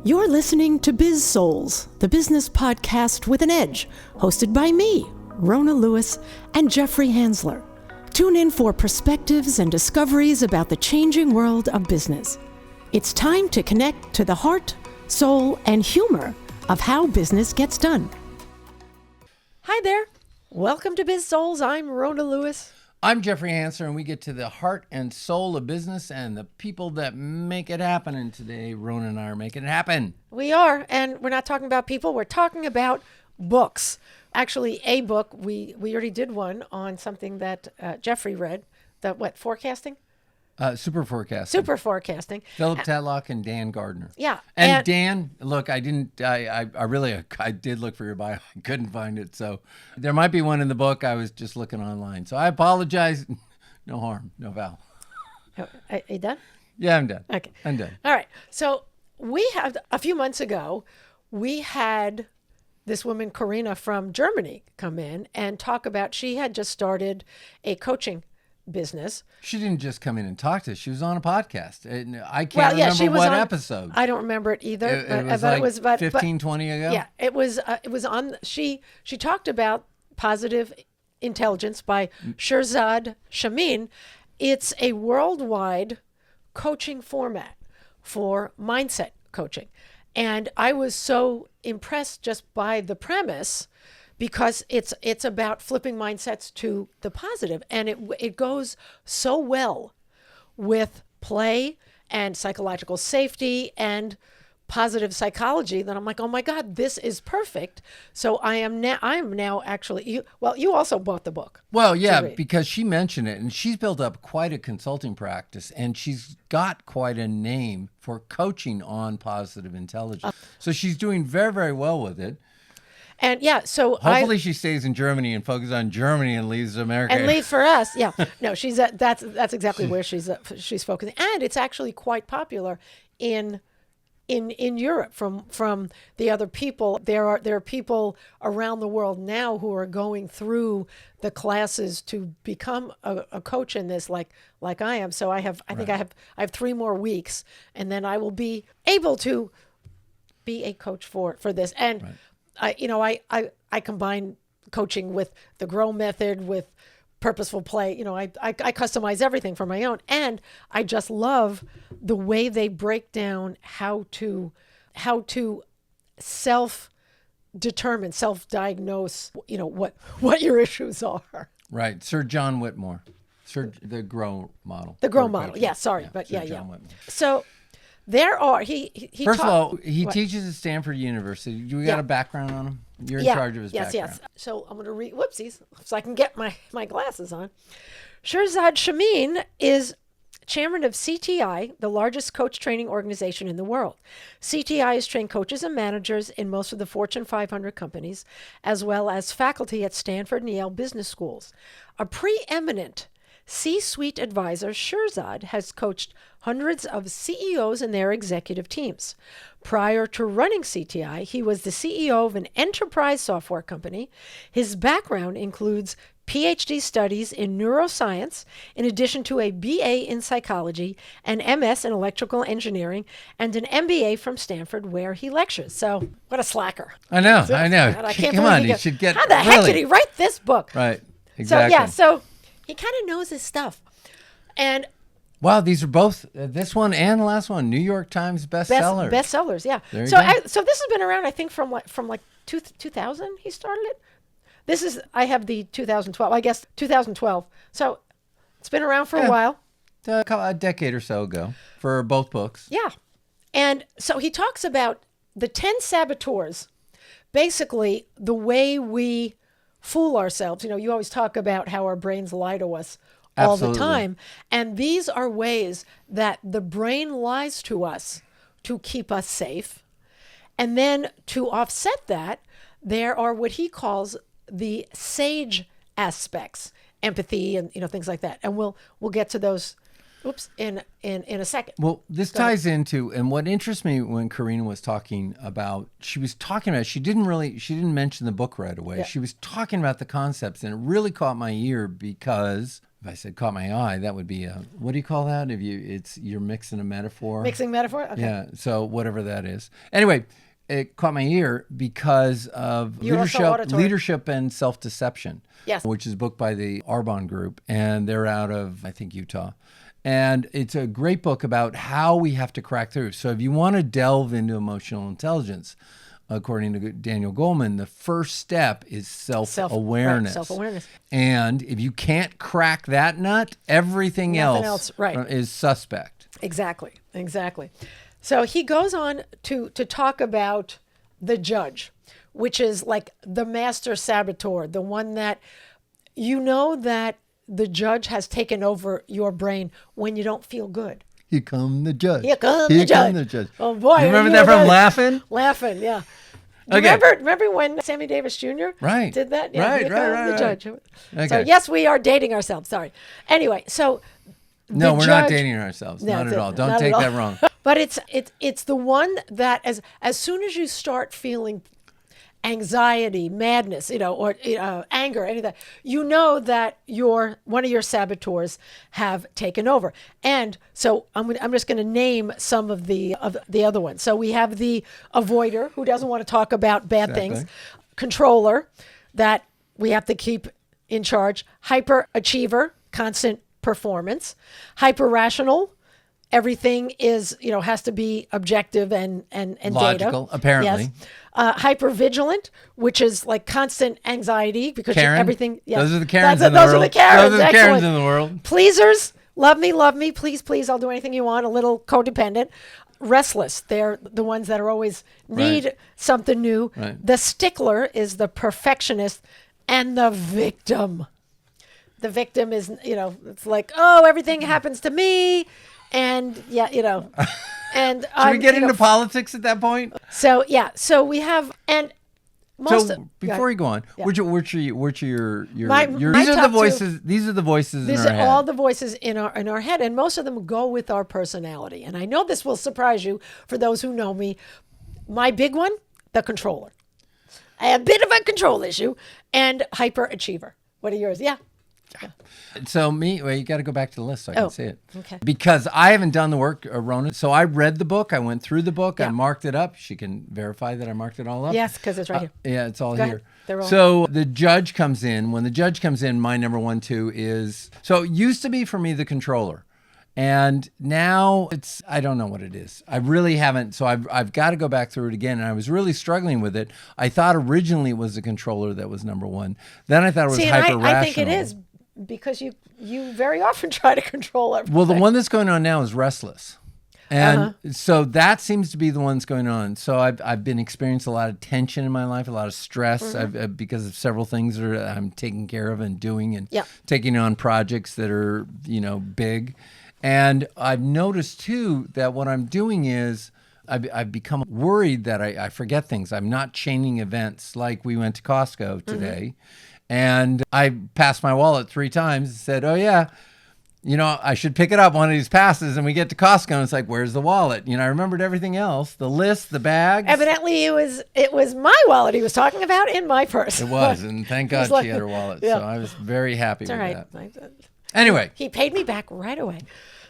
You're listening to Biz-Souls, the business podcast with an edge, hosted by me, Rona and Jeffrey Hansler. Tune in for perspectives and discoveries about the changing world of business. It's time to connect to the heart, soul, and humor of how business gets done. Hi there. Welcome to Biz-Souls. I'm Rona Lewis. I'm Jeffrey Hansler, and we get to the heart and soul of business and the people that make it happen. And today, Rona and I are making it happen. We are, and we're not talking about people. We're talking about books. Actually, a book. We already did one on something that Jeffrey read. Forecasting? Super forecasting. Super forecasting. Philip Tetlock and Dan Gardner. Yeah. And Dan, look, I did look for your bio. I couldn't find it. So there might be one in the book. I was just looking online. So I apologize. No harm, no foul. Are you done? Yeah, I'm done. Okay. I'm done. All right. So we have, a few months ago, we had this woman, Karina from Germany, come in and talk about, she had just started a coaching business. She didn't just come in and talk to us. She was on a podcast. And I can't remember what episode. I don't remember it either. It was 20 ago. Yeah, it was on. She talked about Positive Intelligence by Shirzad Chamine. It's a worldwide coaching format for mindset coaching, and I was so impressed just by the premise, because it's about flipping mindsets to the positive, and it goes so well with play and psychological safety and positive psychology that I'm like, oh my God, this is perfect. So I am now actually, you also bought the book. Well, yeah, because she mentioned it, and she's built up quite a consulting practice, and she's got quite a name for coaching on positive intelligence. So she's doing very, very well with it. And yeah, so hopefully she stays in Germany and focuses on Germany and leaves America. And leaves for us, yeah. No, that's exactly where she's focusing, and it's actually quite popular in Europe from the other people. There are people around the world now who are going through the classes to become a coach in this, like I am. So I think I have 3 more weeks, and then I will be able to be a coach for this. And I combine coaching with the GROW method, with purposeful play. I customize everything for my own, and I just love the way they break down how to self-determine, self-diagnose, what your issues are. Right. Sir John Whitmore. The GROW model. The GROW model. Yeah, sorry. Yeah, but Sir John Whitmore. So there are, First of all, he teaches at Stanford University. You got a background on him? You're in charge of his background. Yes. So I'm going to read, whoopsies, so I can get my glasses on. Shirzad Chamine is chairman of CTI, the largest coach training organization in the world. CTI has trained coaches and managers in most of the Fortune 500 companies, as well as faculty at Stanford and Yale business schools. A preeminent C-suite advisor, Shirzad has coached hundreds of CEOs and their executive teams. Prior to running CTI, he was the CEO of an enterprise software company. His background includes PhD studies in neuroscience, in addition to a BA in psychology, an MS in electrical engineering, and an MBA from Stanford, where he lectures. So, what a slacker. I know. Come on, he should get... How the heck did he write this book? Right, exactly. So he kind of knows his stuff. And wow, these are both, this one and the last one, New York Times bestsellers. Bestsellers, yeah. So this has been around, I think, from 2000 he started it. I have the 2012, I guess 2012. So it's been around for a while. A decade or so ago for both books. Yeah. And so he talks about the 10 saboteurs, basically the way we fool ourselves. You always talk about how our brains lie to us all the time. And these are ways that the brain lies to us to keep us safe. And then to offset that, there are what he calls the sage aspects, empathy and things like that. And we'll get to those in a second. Well, this ties into, and what interests me when Karina was talking about, she didn't mention the book right away. Yeah. She was talking about the concepts, and it really caught my ear because if I said caught my eye, that would be a, what do you call that? If you're mixing a metaphor. Mixing metaphor? Okay. Yeah. So whatever that is. Anyway, it caught my ear because of You're also auditory. leadership and self-deception. Yes. Which is a book by the Arbonne Group, and they're out of, I think, Utah. And it's a great book about how we have to crack through. So if you want to delve into emotional intelligence, according to Daniel Goleman, the first step is self-awareness. Self-awareness. And if you can't crack that nut, everything Nothing else right. is suspect. Exactly. So he goes on to talk about the judge, which is like the master saboteur, the one that you know that the judge has taken over your brain when you don't feel good. Here come the judge. Here come the judge. Oh boy! You remember that from Laughing? Laughing, yeah. Okay. Remember when Sammy Davis Jr. Right. did that? Yeah, Right. Here comes the judge. Okay. So yes, we are dating ourselves. Sorry. Anyway, so No, we're judge, not dating ourselves. No, not at all. Don't not take at all. that wrong. But it's the one that as soon as you start feeling anxiety, madness, or anger, any of that, you know that one of your saboteurs have taken over. And so I'm just going to name some of the other ones. So we have the avoider, who doesn't want to talk about bad things, controller, that we have to keep in charge, hyperachiever, constant performance, hyper-rational. Everything is, has to be objective and Logical, data. apparently. Yes. Hyper-vigilant, which is like constant anxiety because Karen? everything. Yes. Those are the Karens in the Those world. are the Karens. Those are the Excellent. Karens in the world. Pleasers, love me, please, I'll do anything you want. A little codependent. Restless, they're the ones that are always need something new. Right. The stickler is the perfectionist, and the victim. The victim is, it's like, oh, everything happens to me. And and Should we get into politics at that point? So we have, and most. So before you go on, which are your My these are the top voices. These are the voices These in our are head. all the voices in our head, and most of them go with our personality. And I know this will surprise you for those who know me. My big one, the controller. I have a bit of a control issue, and hyperachiever. What are yours? Yeah. So you got to go back to the list so I can see it. Okay. Because I haven't done the work, Rona. So I read the book. I went through the book. I marked it up. She can verify that I marked it all up. Yes, because it's right here. Yeah, it's all Go here. ahead. So the judge comes in. When the judge comes in, my number 1, 2 is, so it used to be for me the controller. And now I don't know what it is. I really haven't. So I've got to go back through it again. And I was really struggling with it. I thought originally it was the controller that was number 1. Then I thought it was hyper-rational. I think it is, because you very often try to control everything. Well, the one that's going on now is restless. And so that seems to be the one that's going on. So I've been experiencing a lot of tension in my life, a lot of stress because of several things that I'm taking care of and doing and taking on projects that are, big. And I've noticed too that what I'm doing is I've become worried that I forget things. I'm not chaining events. Like we went to Costco today and I passed my wallet 3 times and said, oh yeah, I should pick it up one of these passes. And we get to Costco and it's like, where's the wallet? I remembered everything else, the list, the bags. Evidently it was my wallet he was talking about in my purse. It was. And thank God she had her wallet. Yeah. So I was very happy with that. Anyway. He paid me back right away.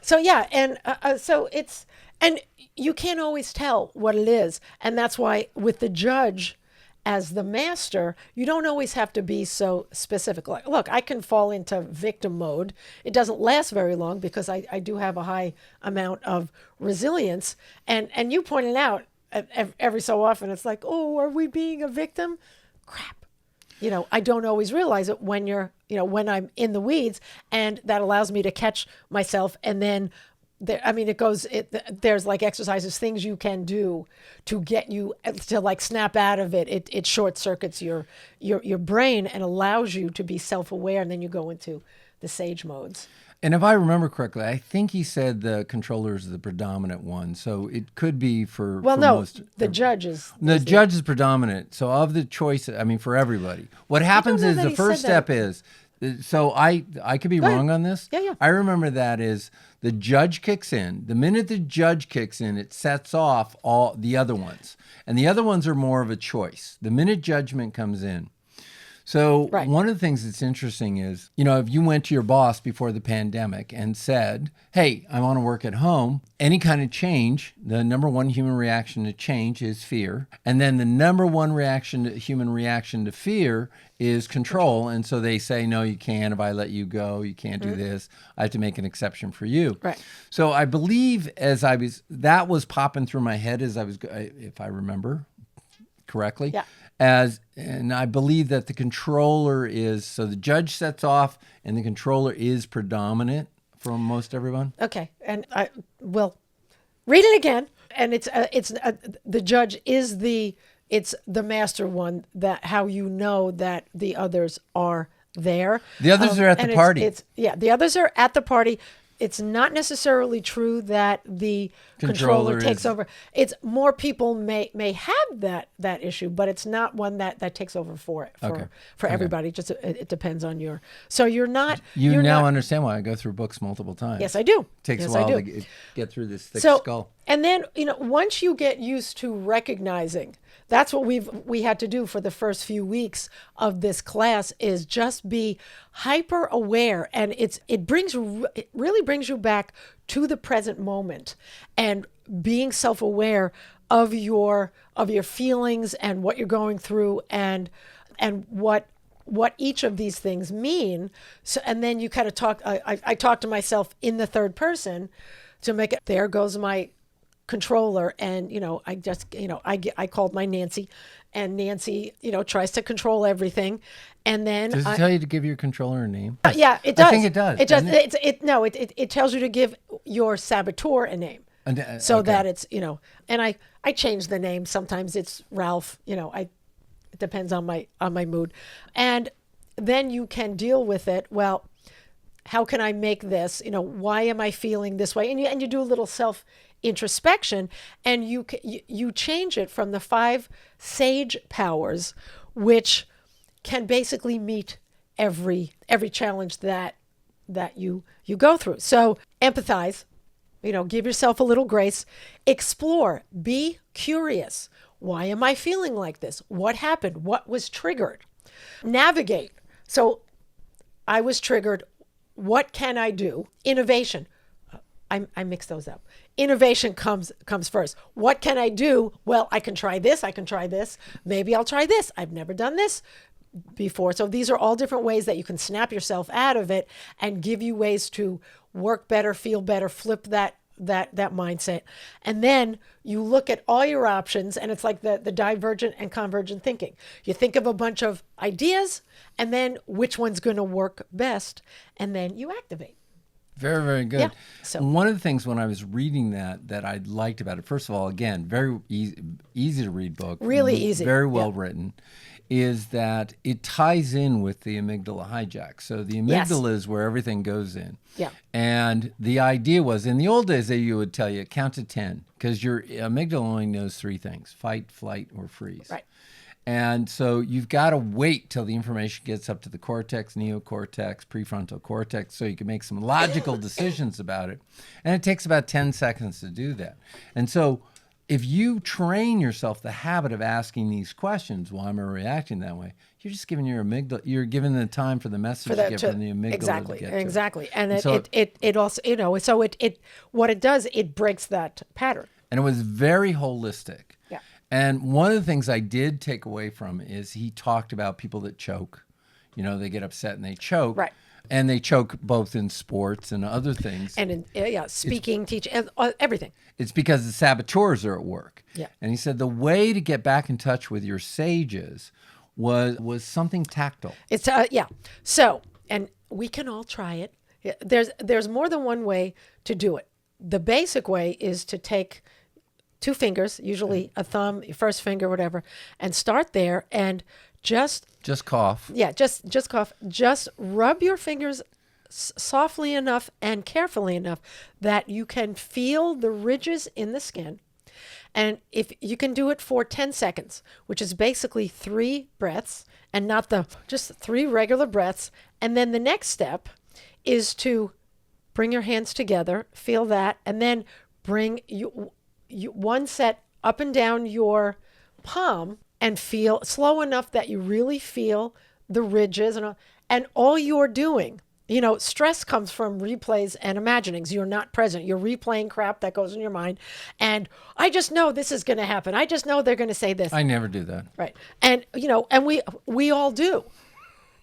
So and so it's, and you can't always tell what it is. And that's why with the judge as the master, you don't always have to be so specific. Like, look, I can fall into victim mode. It doesn't last very long because I do have a high amount of resilience. And you pointed out every so often, it's like, oh, are we being a victim? Crap. I don't always realize it when when I'm in the weeds, and that allows me to catch myself. And then there's like exercises, things you can do to get you to like snap out of it. It short circuits your brain and allows you to be self-aware. And then you go into the sage modes. And if I remember correctly, I think he said the controller is the predominant one. So it could be for most. The judge is. The judge is predominant. So of the choice, for everybody. What happens is the first step is, so I could be wrong on this. Yeah. I remember that is the judge kicks in. The minute the judge kicks in, it sets off all the other ones. And the other ones are more of a choice. The minute judgment comes in. So Right. one of the things that's interesting is, if you went to your boss before the pandemic and said, hey, I want to work at home, any kind of change, the number one human reaction to change is fear. And then the number one human reaction to fear is control. And so they say, no, you can't. If I let you go, you can't do this. I have to make an exception for you. Right. So I believe that was popping through my head as I was, if I remember correctly. Yeah. And I believe that the controller so the judge sets off and the controller is predominant for most everyone. Okay. And I will read it again. And the judge is it's the master one, that how you know that the others are there. The others are at the party. The others are at the party. It's not necessarily true that the controller takes over. It's more people may have that issue, but it's not one that takes over for everybody. Just it depends on your. So you're not. You now understand why I go through books multiple times. Yes, I do. It takes a while to get through this thick skull. And then once you get used to recognizing. That's what we had to do for the first few weeks of this class, is just be hyper aware, and it really brings you back to the present moment, and being self-aware of your feelings and what you're going through, and what each of these things mean. So, and then you kind of talk. I talk to myself in the third person to make it. There goes my controller, and I called my Nancy, and Nancy tries to control everything, and then does it tell you to give your controller a name? Yeah, it does. I think it does. It does. It tells you to give your saboteur a name, so that it's and I change the name. Sometimes it's Ralph. It depends on my mood, and then you can deal with it. Well, how can I make this? Why am I feeling this way? And you do a little self introspection, and you change it from the 5 sage powers, which can basically meet every challenge that you go through. So empathize, give yourself a little grace, explore, be curious. Why am I feeling like this? What happened? What was triggered? Navigate. So I was triggered. What can I do? Innovation. I mix those up. Innovation comes first. What can I do? Well, I can try this. I can try this. Maybe I'll try this. I've never done this before. So these are all different ways that you can snap yourself out of it and give you ways to work better, feel better, flip that mindset. And then you look at all your options, and it's like the divergent and convergent thinking. You think of a bunch of ideas, and then which one's going to work best, and then you activate. Very, very good. Yeah. So one of the things when I was reading that I liked about it, first of all, again, very easy to read book. Really easy. Very well written, is that it ties in with the amygdala hijack. So the amygdala is where everything goes in. Yeah. And the idea was, in the old days, they would tell you, count to 10, because your amygdala only knows 3 things: fight, flight, or freeze. Right. And so you've got to wait till the information gets up to the cortex, neocortex, prefrontal cortex, so you can make some logical decisions about it. And it takes about 10 seconds to do that. And so if you train yourself the habit of asking these questions, why am I reacting that way? You're just giving your amygdala, you're giving the time for the message to get from the amygdala to get to Exactly. And so it also, so it what it does, it breaks that pattern. And it was very holistic. Yeah. And one of the things I did take away from is he talked about people that choke. They get upset and they choke. Right. And they choke both in sports and other things. And in speaking, teaching, everything. It's because the saboteurs are at work. Yeah. And he said the way to get back in touch with your sages was something tactile. It's So, and we can all try it. There's more than one way to do it. The basic way is to take 2 fingers, usually a thumb, your first finger, whatever, and start there and just cough. Yeah, just cough. Just rub your fingers softly enough and carefully enough that you can feel the ridges in the skin. And if you can do it for 10 seconds, which is basically 3 breaths and not just 3 regular breaths. And then the next step is to bring your hands together, feel that, and then bring you one set up and down your palm and feel slow enough that you really feel the ridges, and all you're doing, stress comes from replays and imaginings. You're not present. You're replaying crap that goes in your mind. And I just know this is going to happen. I just know they're going to say this. I never do that. Right. And, and we all do.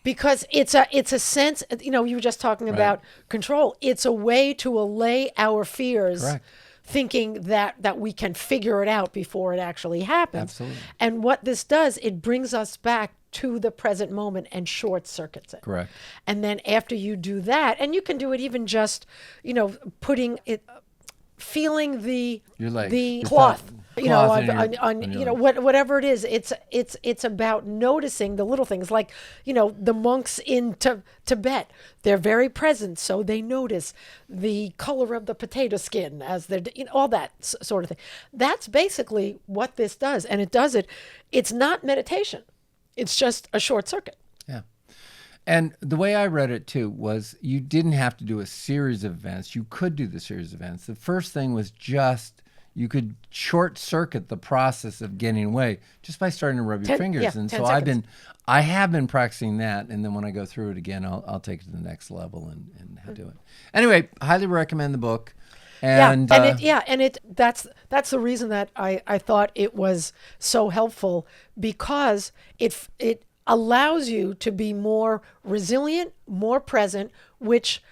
Because it's a sense, you were just talking about control. It's a way to allay our fears. Correct. Thinking that we can figure it out before it actually happens. Absolutely. And what this does, it brings us back to the present moment and short circuits it. Correct. And then after you do that, and you can do it even just, putting it, feeling the cloth, whatever it is. It's about noticing the little things, like the monks in Tibet. They're very present, so they notice the color of the potato skin as they're all that sort of thing. That's basically what this does, and it's not meditation. It's just a short circuit. Yeah. And the way I read it too was you didn't have to do a series of events. You could do the series of events. The first thing was just you could short circuit the process of getting away just by starting to rub your fingers. Yeah, and 10 so seconds. I have been practicing that. And then when I go through it again, I'll take it to the next level and do it. Anyway, highly recommend the book. And that's the reason that I thought it was so helpful, because it allows you to be more resilient, more present, which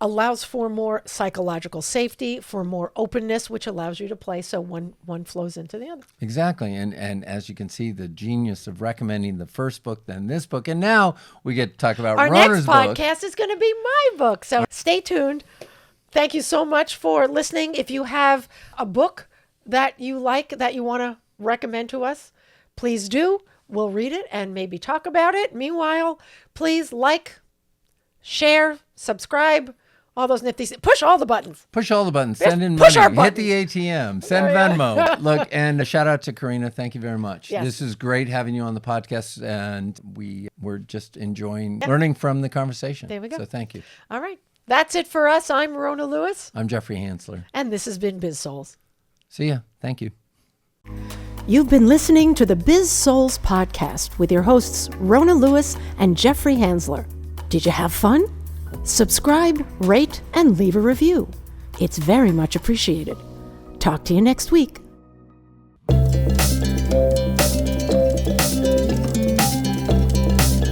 allows for more psychological safety, for more openness, which allows you to play so one flows into the other. Exactly. And as you can see, the genius of recommending the first book, then this book, and now we get to talk about Rona's book. Our next podcast is going to be my book, so stay tuned. Thank you so much for listening. If you have a book that you like, that you want to recommend to us, please do. We'll read it and maybe talk about it. Meanwhile, please like, share, subscribe, all those nifty things. Push all the buttons. Push all the buttons. Yes, Send in push money. our Hit the ATM. Send Venmo. Look, and a shout out to Karina. Thank you very much. Yes. This is great having you on the podcast, and we're just enjoying learning from the conversation. There we go. So thank you. All right. That's it for us. I'm Rona Lewis. I'm Jeffrey Hansler. And this has been Biz-Souls. See ya. Thank you. You've been listening to the Biz-Souls podcast with your hosts, Rona Lewis and Jeffrey Hansler. Did you have fun? Subscribe, rate, and leave a review. It's very much appreciated. Talk to you next week.